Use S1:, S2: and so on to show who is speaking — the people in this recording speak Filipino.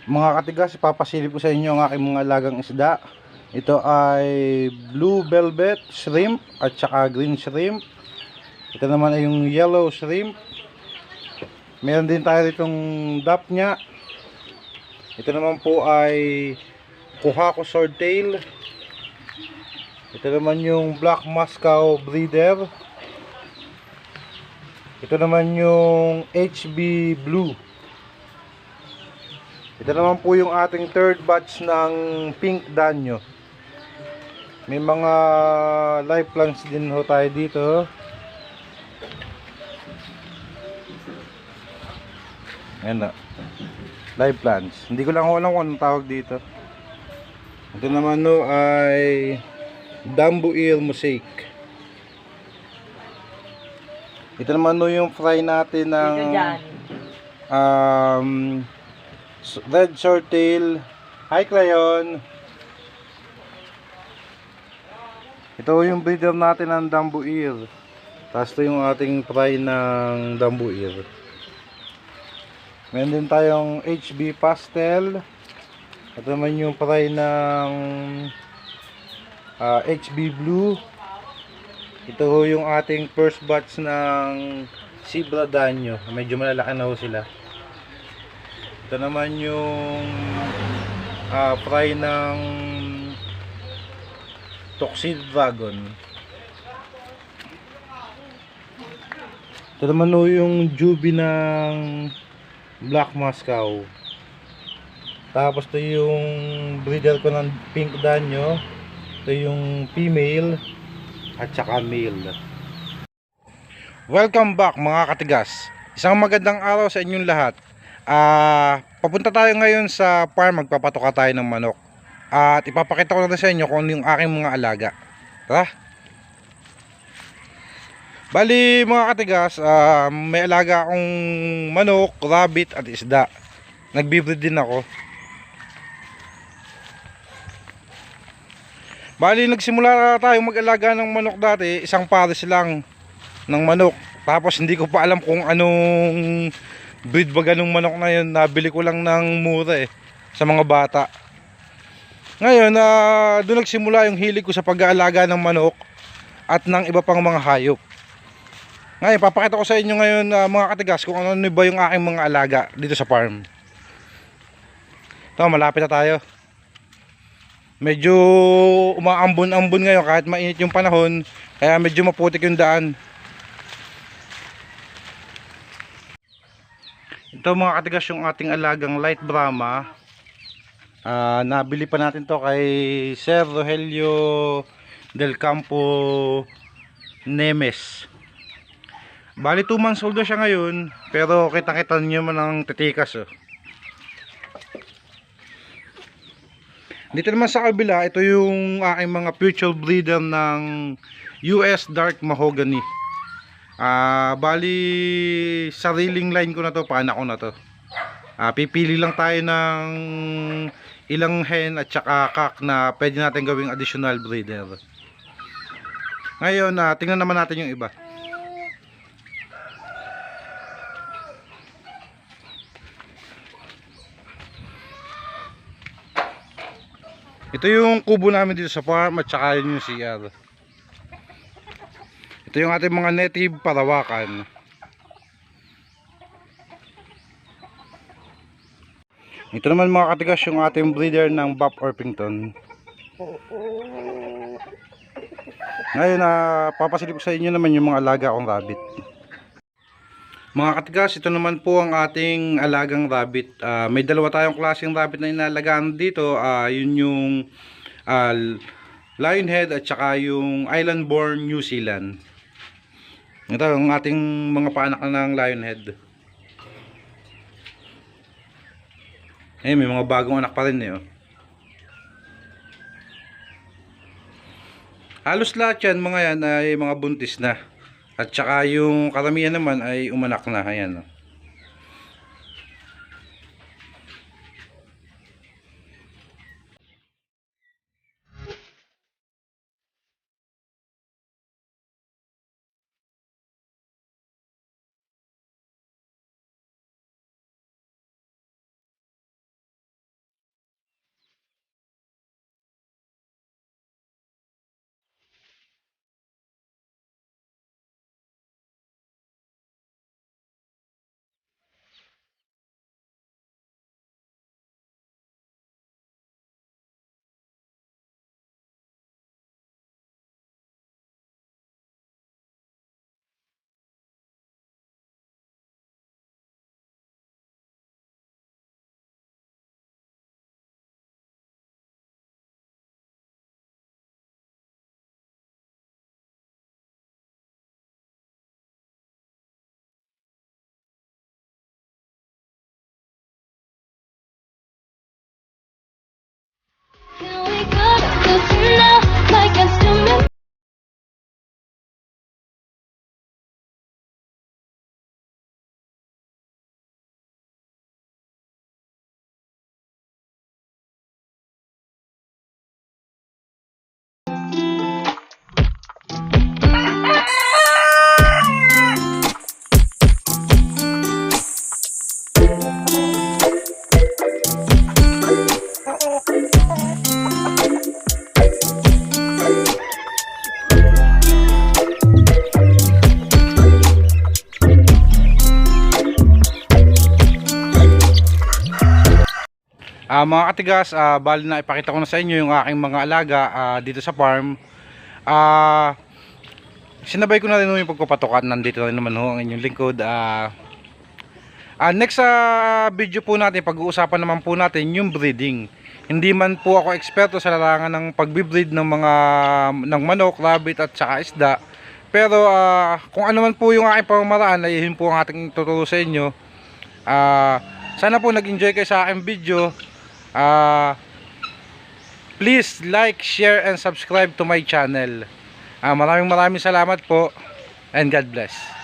S1: Mga katigas, ipapasilip ko sa inyo ang aking mga alagang isda. Ito ay blue velvet shrimp at saka green shrimp. Ito naman ay yung yellow shrimp. Meron din tayo itong dapnya. Ito naman po ay kuhako swordtail. Ito naman yung black Moscow breeder. Ito naman yung HB blue. Ito naman po yung ating third batch ng pink danyo. May mga live plants din ho tayo dito. Ayan na, live plants. Hindi ko lang alam kung anong tawag dito. Ito naman no ay Dambuil mosaic. Ito naman no yung fry natin ng red swordtail. Hi Crayon. Ito yung breeder natin ng Dambuil. Tapos ito yung ating fry ng Dambuil. Meron din tayong HB pastel. Ito naman yung fry ng HB blue. Ito yung ating first batch ng Zebra danyo. Medyo malalaki na ho sila. Ito naman yung fry ng Toxid Dragon. Ito naman ho yung jubi ng Black Moscow. Tapos ito yung breeder ko ng pink danyo. Ito yung female at saka male. Welcome back mga katigas. Isang magandang araw sa inyong lahat. Papunta tayo ngayon sa farm, magpapatoka tayo ng manok. At ipapakita ko na sa inyo kung ano yung aking mga alaga. Tara. Bali mga katigas, may alaga akong manok, rabbit at isda. Nagbi-breed din ako. Bali nagsimula tayo mag-alaga ng manok dati, isang pares lang ng manok. Tapos hindi ko pa alam kung anong breed ba ganung manok na yun. Nabili ko lang ng mura sa mga bata. Ngayon doon nagsimula yung hilig ko sa pag-aalaga ng manok at ng iba pang mga hayop. Ngayon papakita ko sa inyo ngayon mga katigas kung ano ba yung aking mga alaga dito sa farm. Ito, malapit na tayo. Medyo umaambon-ambon ngayon kahit mainit yung panahon, kaya medyo maputik yung daan. Ito mga katigas yung ating alagang light Brahma. Nabili pa natin to kay Sir Rogelio del Campo Nemes. Bali 2 months old siya ngayon, pero kita-kita niyo man ang titikas. Dito naman sa kabila, ito yung aking mga future breeder ng US Dark Mahogany. Bali sariling line ko na to, paanak ko na to. Pipili lang tayo ng ilang hen at saka cock na pwede natin gawing additional breeder. Ngayon tingnan naman natin yung iba. Ito yung kubo namin dito sa farm at saka yun yung CR. Ito yung ating mga native parawakan. Ito naman mga katigas yung ating breeder ng Buff Orpington. Ngayon papasilip ko sa inyo naman yung mga alaga akong rabbit. Mga katigas, ito naman po ang ating alagang rabbit. May dalawa tayong klaseng rabbit na inalagaan dito. Yun yung Lionhead at saka yung Island-born New Zealand. Ito ang ating mga paanak ng Lionhead. May mga bagong anak pa rin Halos lahat yan, mga yan ay mga buntis na. At saka yung karamihan naman ay umanak na. Ayan. Mga katigas, bali na ipakita ko na sa inyo yung aking mga alaga dito sa farm. Sinabay ko na rin yung pagpapatukan. Nandito na rin naman ho ang inyong lingkod. Next sa video po natin, pag-uusapan naman po natin yung breeding. Hindi man po ako eksperto sa larangan ng pagbibreed ng mga manok, rabbit at saka isda. Pero kung ano man po yung aking pamamaraan, ay yun po ang ating tuturo sa inyo. Sana po nag-enjoy kayo sa aking video. Please like, share and subscribe to my channel. Maraming salamat po and God bless.